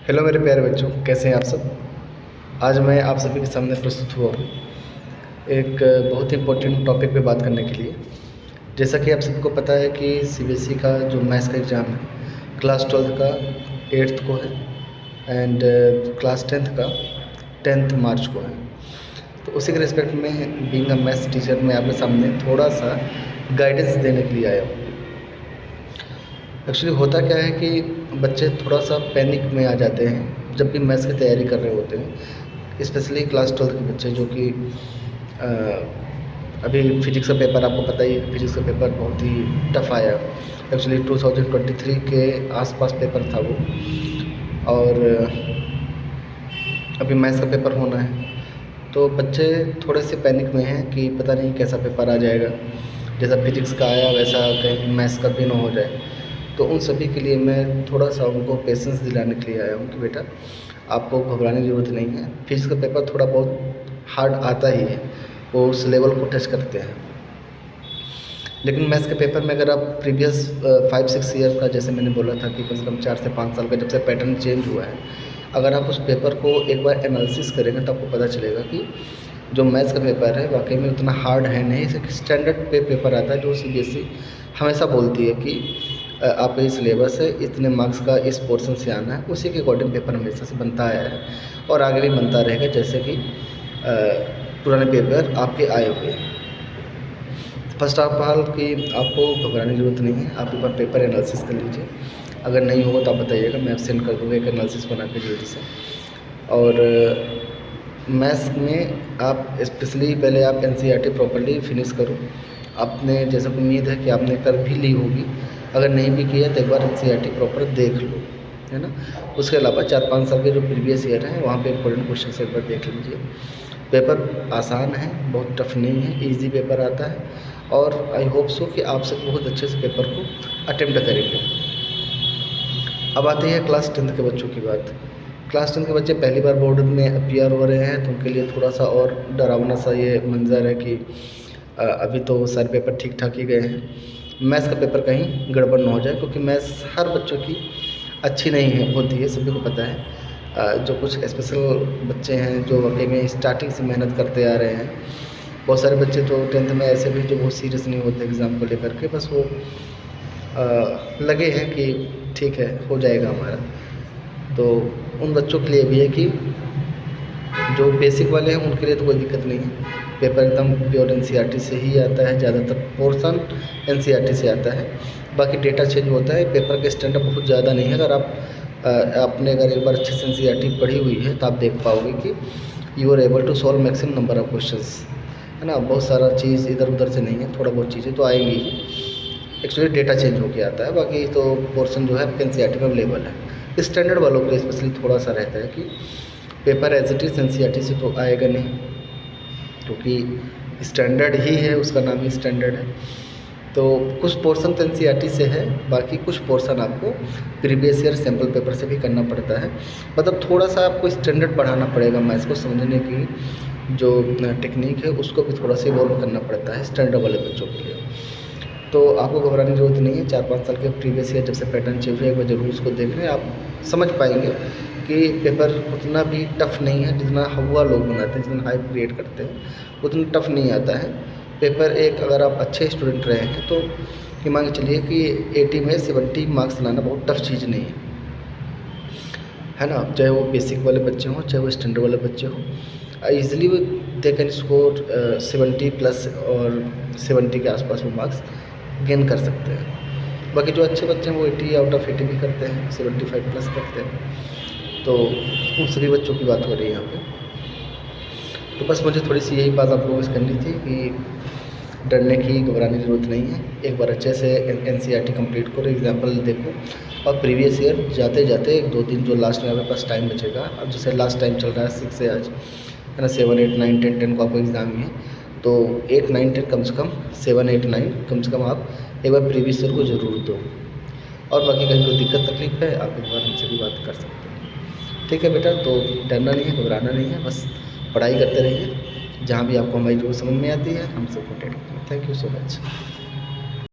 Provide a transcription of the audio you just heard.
Hello मेरे प्यारे बच्चों, कैसे हैं आप सब। आज मैं आप सभी के सामने प्रस्तुत हुआ हूँ एक बहुत ही इम्पोर्टेंट टॉपिक पे बात करने के लिए। जैसा कि आप सबको पता है कि सीबीएसई का जो मैथ्स का एग्ज़ाम है क्लास 12th का 8th को है एंड क्लास 10th का 10th मार्च को है। तो उसी के रिस्पेक्ट में बीइंग अ मैथ्स टीचर मैं आपके सामने थोड़ा सा गाइडेंस देने के लिए आया हूँ। एक्चुअली होता क्या है कि बच्चे थोड़ा सा पैनिक में आ जाते हैं जब भी मैथ्स की तैयारी कर रहे होते हैं, स्पेशली क्लास 12th के बच्चे जो कि अभी फिजिक्स का पेपर आपको पता ही है। फिजिक्स का पेपर बहुत ही टफ आया। एक्चुअली 2023 के आसपास पेपर था वो, और अभी मैथ्स का पेपर होना है। तो बच्चे थोड़े से पैनिक में हैं कि पता नहीं कैसा पेपर आ जाएगा, जैसा फिजिक्स का आया वैसा कहीं मैथ्स का भी ना हो जाए। तो उन सभी के लिए मैं थोड़ा सा उनको पेशेंस दिलाने के लिए आया हूँ कि बेटा आपको घबराने की ज़रूरत नहीं है। फिजिक्स का पेपर थोड़ा बहुत हार्ड आता ही है, वो उस लेवल को टच करते हैं। लेकिन मैथ्स के पेपर में अगर आप प्रीवियस 5-6 ईयर का, जैसे मैंने बोला था कि कम से कम 4 से 5 साल का जब से पैटर्न चेंज हुआ है, अगर आप उस पेपर को एक बार एनालिसिस करेंगे तो आपको पता चलेगा कि जो मैथ्स का पेपर है वाकई में उतना हार्ड है नहीं। एक स्टैंडर्ड पेपर आता है जो सीबीएसई हमेशा बोलती है कि आप ये सिलेबस है, इतने मार्क्स का इस पोर्शन से आना है, उसी के अकॉर्डिंग पेपर हमेशा से बनता आया है और आगे भी बनता रहेगा, जैसे कि पुराने पेपर आपके आए हुए हैं। फर्स्ट ऑफ ऑल कि आपको घबराने की ज़रूरत नहीं है, आप एक बार पेपर एनालिसिस कर लीजिए। अगर नहीं होगा तो आप बताइएगा, मैं सेंड कर दूँगा एक एनालिसिस बना के जल्दी से। और मैथ्स में आप स्पेशली पहले आप एनसीईआरटी प्रॉपर्ली फिनिश करो। आपने, जैसा कि उम्मीद है कि आपने कर भी ली होगी, अगर नहीं भी किया तो एक बार एनसीईआरटी प्रॉपर देख लो, है ना। उसके अलावा 4-5 साल के जो प्रीवियस ईयर हैं वहाँ पे इंपॉर्टेंट क्वेश्चन एक बार देख लीजिए। पेपर आसान है, बहुत टफ नहीं है, ईजी पेपर आता है और आई होप सो कि आप सब बहुत अच्छे से पेपर को अटेम्प्ट करेंगे। अब आती है क्लास 10th के बच्चों की बात। क्लास 10th के बच्चे पहली बार बोर्ड में अपीयर हो रहे हैं, तो उनके लिए थोड़ा सा और डरावना सा ये मंज़र है कि अभी तो सारे पेपर ठीक ठाक ही गए हैं। मैथ्स का पेपर कहीं गड़बड़ ना हो जाए, क्योंकि मैथ्स हर बच्चों की अच्छी नहीं है होती है, सभी को पता है। जो कुछ स्पेशल बच्चे हैं जो वाकई में स्टार्टिंग से मेहनत करते आ रहे हैं, बहुत सारे बच्चे तो 10th में ऐसे भी जो बहुत सीरियस नहीं होते एग्ज़ाम को लेकर के, बस वो लगे हैं कि ठीक है हो जाएगा हमारा। तो उन बच्चों के लिए भी है कि जो बेसिक वाले हैं उनके लिए तो कोई दिक्कत नहीं है। पेपर एकदम प्योर एनसीईआरटी से ही आता है, ज़्यादातर पोर्शन एनसीईआरटी से आता है, बाकी डेटा चेंज होता है। पेपर के स्टैंडर्ड बहुत ज़्यादा नहीं है। अगर आपने अगर एक बार अच्छे से एनसीईआरटी पढ़ी हुई है तो आप देख पाओगे कि you are able to solve maximum number of questions, है ना। बहुत सारा चीज़ इधर उधर से नहीं है, थोड़ा बहुत चीज़ें तो आएंगी ही। एक्चुअली डेटा चेंज होके आता है, बाकी तो पोर्शन जो है आपके एनसीईआरटी में अवेलेबल है। स्टैंडर्ड वालों के लिए स्पेशली थोड़ा सा रहता है कि paper as it is NCERT से तो आएगा नहीं, क्योंकि स्टैंडर्ड ही है, उसका नाम ही स्टैंडर्ड है। तो कुछ पोर्शन तो एनसीईआरटी से है, बाकी कुछ पोर्शन आपको प्रीवियस ईयर सैम्पल पेपर से भी करना पड़ता है। मतलब थोड़ा सा आपको स्टैंडर्ड बढ़ाना पड़ेगा, मैथ्स को समझने की जो टेक्निक है उसको भी थोड़ा सा इवॉल्व करना पड़ता है स्टैंडर्ड वाले बच्चों के लिए। तो आपको घबराने की ज़रूरत नहीं है। 4-5 साल के प्रीवियस ईयर जब से पैटर्न चेंज हुआ, एक बार ज़रूर उसको देख लें, आप समझ पाएंगे कि पेपर उतना भी टफ नहीं है जितना हवा लोग बनाते हैं, जितना हाइप क्रिएट करते हैं उतना टफ नहीं आता है पेपर। एक अगर आप अच्छे स्टूडेंट रहे हैं तो ये मान के चलिए कि 80 में 70 मार्क्स लाना बहुत टफ चीज़ नहीं है ना। चाहे वो बेसिक वाले बच्चे हों, चाहे वो स्टैंडर्ड वाले बच्चे हों, ईजिली वो दे कैन स्कोर 70+ और 70 के आसपास वो मार्क्स गेन कर सकते हैं। बाकी जो अच्छे बच्चे हैं वो 80 आउट ऑफ 80 भी करते हैं, 75+ करते हैं। तो उन सभी बच्चों की बात हो रही है यहाँ पे। तो बस मुझे थोड़ी सी यही बात आप लोगों से करनी थी कि डरने की, घबराने की ज़रूरत नहीं है। एक बार अच्छे से एनसीईआरटी कंप्लीट करो, एग्जाम्पल देखो, और प्रीवियस ईयर जाते जाते 1-2 दिन जो लास्ट में आपके पास टाइम बचेगा, अब जैसे लास्ट टाइम चल रहा है 6 से आज, है ना, 7, 8, 9, 10, 10 को आपको एग्ज़ाम ही है। तो 8, 9, 10 कम से कम, 7, 8, 9 कम से कम आप एक बार प्रीवियस ईयर को ज़रूर दो। और बाकी कहीं कोई दिक्कत तकलीफ है आप एक बार हमसे भी बात कर सकते हैं। ठीक है बेटा, तो डरना नहीं है, घबराना नहीं है, बस पढ़ाई करते रहिए। जहाँ भी आपको हमारी ज़रूरत समझ में आती है हम सबको कॉन्टैक्ट करें। Thank you so much.